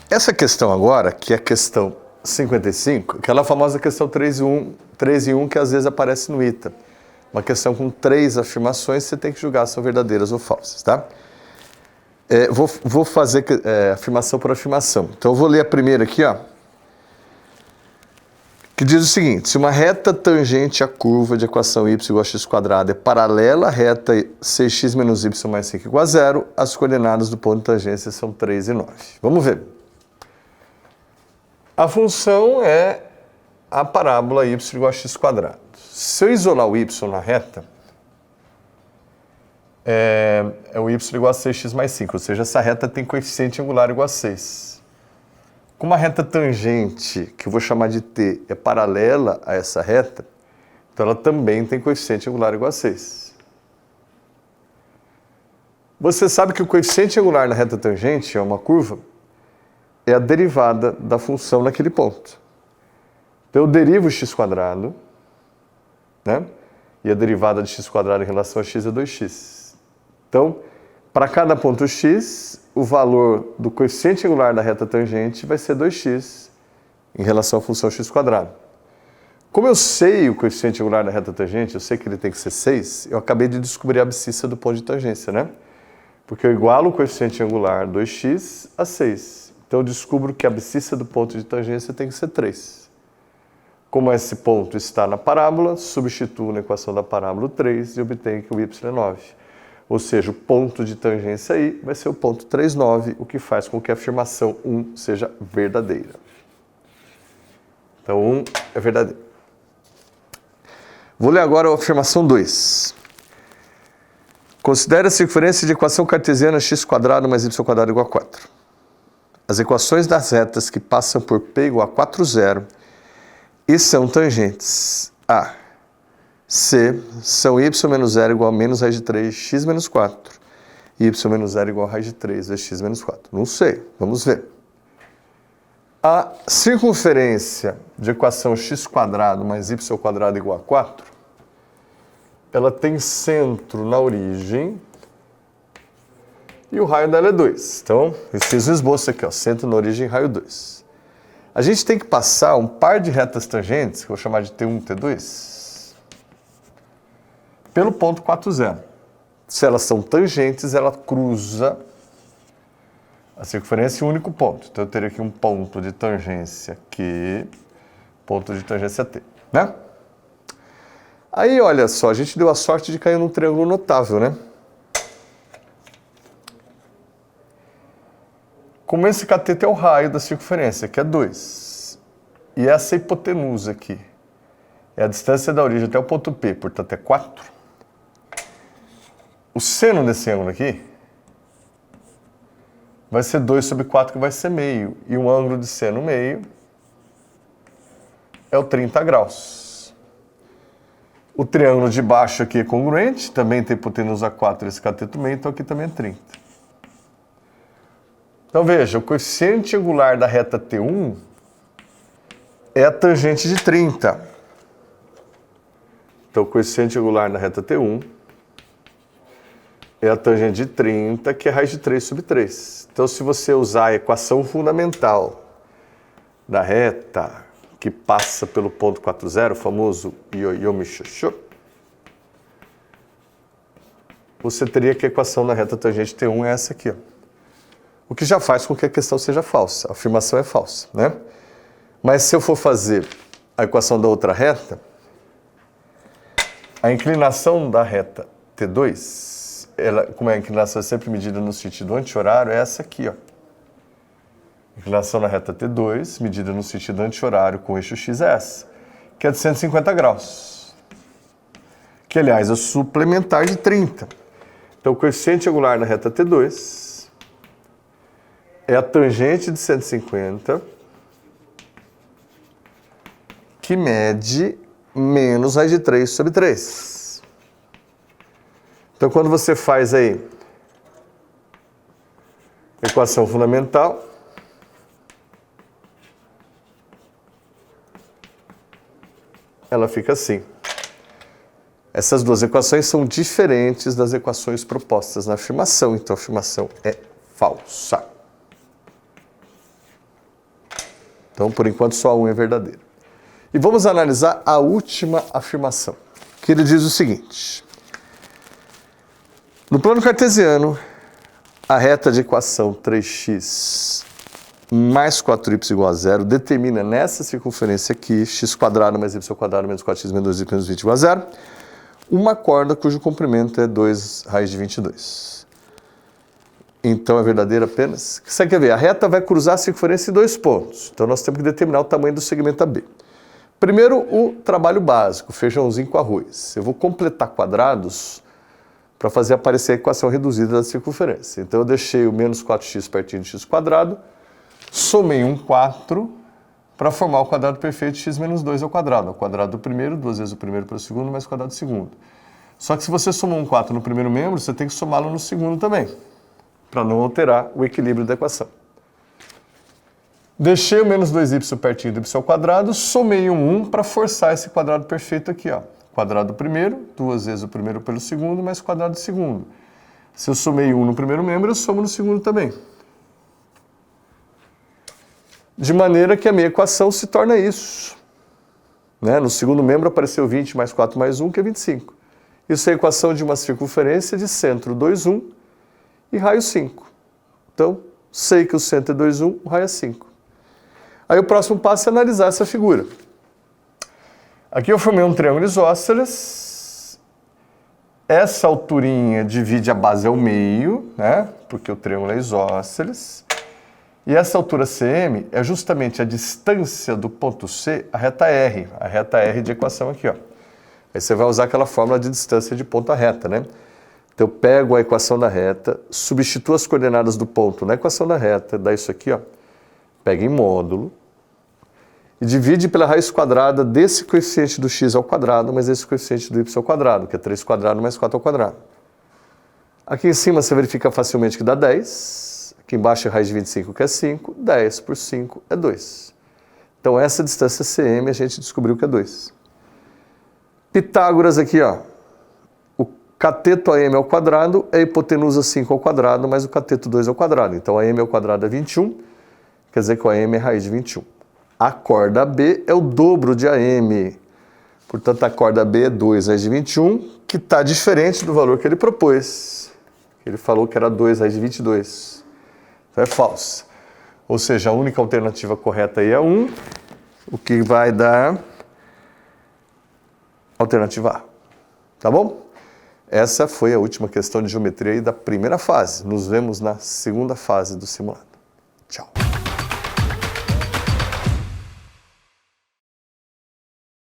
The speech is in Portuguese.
Essa questão agora, que é a questão 55, aquela famosa questão 3 em 1 que às vezes aparece no ITA. Uma questão com 3 afirmações, você tem que julgar se são verdadeiras ou falsas, tá? Vou fazer afirmação por afirmação. Então eu vou ler a primeira aqui, ó. Que diz o seguinte: se uma reta tangente à curva de equação y igual a x² é paralela à reta 6x menos y mais 5 igual a 0, as coordenadas do ponto de tangência são 3 e 9. Vamos ver. A função é a parábola y igual a x². Se eu isolar o y na reta, é o y igual a 6x mais 5, ou seja, essa reta tem coeficiente angular igual a 6. Como a reta tangente, que eu vou chamar de t, é paralela a essa reta, então ela também tem coeficiente angular igual a 6. Você sabe que o coeficiente angular na reta tangente é uma curva, é a derivada da função naquele ponto. Então eu derivo x², né? E a derivada de x² em relação a x é 2x. Então, para cada ponto x, o valor do coeficiente angular da reta tangente vai ser 2x em relação à função x². Como eu sei o coeficiente angular da reta tangente, eu sei que ele tem que ser 6, eu acabei de descobrir a abscissa do ponto de tangência, né? Porque eu igualo o coeficiente angular 2x a 6. Então eu descubro que a abscissa do ponto de tangência tem que ser 3. Como esse ponto está na parábola, substituo na equação da parábola 3 e obtenho que o y é 9. Ou seja, o ponto de tangência aí vai ser o ponto 3, 9, o que faz com que a afirmação 1 seja verdadeira. Então, 1 é verdadeiro. Vou ler agora a afirmação 2. Considere a circunferência de equação cartesiana x² mais y² igual a 4. As equações das retas que passam por P igual a 4, 0 e são tangentes a C são y menos 0 igual a menos raiz de 3, x menos 4. Y menos 0 igual a raiz de 3 vezes x menos 4. Não sei, vamos ver. A circunferência de equação x² mais y² igual a 4, ela tem centro na origem e o raio dela é 2. Então, eu fiz um esboço aqui, ó, centro na origem, raio 2. A gente tem que passar um par de retas tangentes, que eu vou chamar de T1 e T2, pelo ponto 4, 0. Se elas são tangentes, ela cruza a circunferência e um único ponto. Então, eu teria aqui um ponto de tangência aqui, ponto de tangência T, né? Aí, olha só, a gente deu a sorte de cair num triângulo notável, né? Como esse cateto é o raio da circunferência, que é 2, e essa hipotenusa aqui é a distância da origem até o ponto P, portanto é 4, o seno desse ângulo aqui vai ser 2 sobre 4, que vai ser meio, e um ângulo de seno meio é o 30 graus. O triângulo de baixo aqui é congruente, também tem hipotenusa 4 esse cateto meio, então aqui também é 30. Então veja, o coeficiente angular da reta T1 é a tangente de 30. Então o coeficiente angular da reta T1 é a tangente de 30, que é raiz de 3 sobre 3. Então se você usar a equação fundamental da reta que passa pelo ponto 4, 0, o famoso Yo-Yo-Mi-Shosho, você teria que a equação da reta tangente T1 é essa aqui, ó. O que já faz com que a questão seja falsa. A afirmação é falsa, né? Mas se eu for fazer a equação da outra reta, a inclinação da reta T2, como a inclinação é sempre medida no sentido anti-horário, é essa aqui, ó. Inclinação na reta T2, medida no sentido anti-horário com o eixo x é essa, que é de 150 graus. Que, aliás, é o suplementar de 30. Então, o coeficiente angular na reta T2 é a tangente de 150 que mede menos raiz de 3 sobre 3. Então, quando você faz aí equação fundamental, ela fica assim. Essas duas equações são diferentes das equações propostas na afirmação, então a afirmação é falsa. Então, por enquanto, só a 1 é verdadeira. E vamos analisar a última afirmação, que ele diz o seguinte. No plano cartesiano, a reta de equação 3x mais 4y igual a 0 determina nessa circunferência aqui, x² mais y² menos 4x menos 2y menos 20 igual a 0, uma corda cujo comprimento é 2 raiz de 22. Então é verdadeira apenas? O que você quer ver? A reta vai cruzar a circunferência em 2 pontos. Então nós temos que determinar o tamanho do segmento AB. Primeiro, o trabalho básico, feijãozinho com arroz. Eu vou completar quadrados para fazer aparecer a equação reduzida da circunferência. Então eu deixei o menos 4x pertinho de x², somei um 4 para formar o quadrado perfeito de x menos 2 ao quadrado. O quadrado do primeiro, 2 vezes o primeiro pelo segundo, mais o quadrado do segundo. Só que se você somou um 4 no primeiro membro, você tem que somá-lo no segundo também, para não alterar o equilíbrio da equação. Deixei o menos 2y pertinho do y², somei um 1 para forçar esse quadrado perfeito aqui, ó. Quadrado do primeiro, 2 vezes o primeiro pelo segundo, mais o quadrado do segundo. Se eu somei 1 no primeiro membro, eu somo no segundo também. De maneira que a minha equação se torna isso. Né? No segundo membro apareceu 20 mais 4 mais 1, que é 25. Isso é a equação de uma circunferência de centro 2, 1 e raio 5. Então, sei que o centro é 2, 1, o raio é 5. Aí o próximo passo é analisar essa figura. Aqui eu formei um triângulo isósceles. Essa alturinha divide a base ao meio, né? Porque o triângulo é isósceles. E essa altura CM é justamente a distância do ponto C, a reta R de equação aqui, ó. Aí você vai usar aquela fórmula de distância de ponto a reta, né? Então eu pego a equação da reta, substituo as coordenadas do ponto na equação da reta, dá isso aqui, ó. Pega em módulo e divide pela raiz quadrada desse coeficiente do x ao quadrado, mais esse coeficiente do y ao quadrado, que é 3² mais 4 ao quadrado. Aqui em cima você verifica facilmente que dá 10. Aqui embaixo é raiz de 25, que é 5. 10 por 5 é 2. Então essa distância CM a gente descobriu que é 2. Pitágoras aqui, ó. O cateto AM ao quadrado é a hipotenusa 5 ao quadrado mais o cateto 2 ao quadrado. Então AM ao quadrado é 21, quer dizer que o AM é raiz de 21. A corda AB é o dobro de AM. Portanto, a corda AB é 2 raiz de 21, que está diferente do valor que ele propôs. Ele falou que era 2 raiz de 22. Então é falso. Ou seja, a única alternativa correta aí é 1, o que vai dar alternativa A. Tá bom? Essa foi a última questão de geometria aí da primeira fase. Nos vemos na segunda fase do simulado. Tchau.